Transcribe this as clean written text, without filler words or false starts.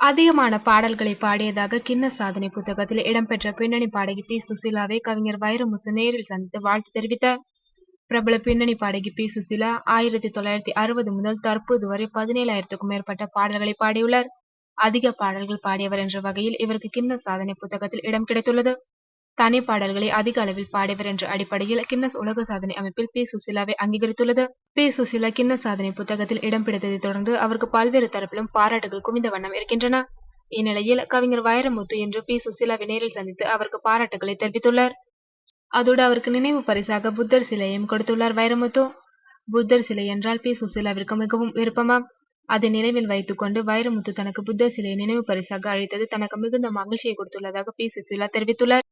அதிகமான பாடல்களை பாடியதாக கின்னஸ் சாதனை புத்தகத்தில் இடம்பெற்ற பின்னணி பாடகி பி. சுசீலாவை கவிஞர் வைரமுத்து நேரில் சந்தித்து வாழ்த்து தெரிவித்தார். பிரபல பின்னணி பாடகி பி. சுசீலா 1960 முதல் தற்போது வரை 17,000க்கும் மேற்பட்ட பாடல்களை பாடியுள்ளார். அதிக பாடல்கள் பாடியவர் என்ற வகையில் இவருக்கு கின்னஸ் சாதனை புத்தகத்தில் இடம் கிடைத்துள்ளது. தனி பாடல்களை அதிக அளவில் பாடியவர் என்ற அடிப்படையில் கின்னஸ் உலக சாதனை அமைப்பில் பி. சுசீலாவை அங்கீகரித்துள்ளது. பி. சுசீலா கின்னஸ் சாதனை புத்தகத்தில் இடம் பிடித்ததை தொடர்ந்து அவருக்கு பல்வேறு தரப்பிலும் பாராட்டுகள் குவிந்த வண்ணம் இருக்கின்றன. இந்நிலையில் கவிஞர் வைரமுத்து இன்று பி. சுசீலாவை நேரில் சந்தித்து அவருக்கு பாராட்டுகளை தெரிவித்துள்ளார். அதோடு அவருக்கு நினைவு பரிசாக புத்தர் சிலையையும் கொடுத்துள்ளார் வைரமுத்து. புத்தர் சிலை என்றால் பி. சுசீலாவிற்கு மிகவும் விருப்பமாம். அதை நினைவில் வைத்துக் கொண்டு வைரமுத்து தனக்கு புத்தர் சிலையை நினைவு பரிசாக அளித்தது தனக்கு மிகுந்த மகிழ்ச்சியை கொடுத்துள்ளதாக பி. சுசீலா தெரிவித்துள்ளார்.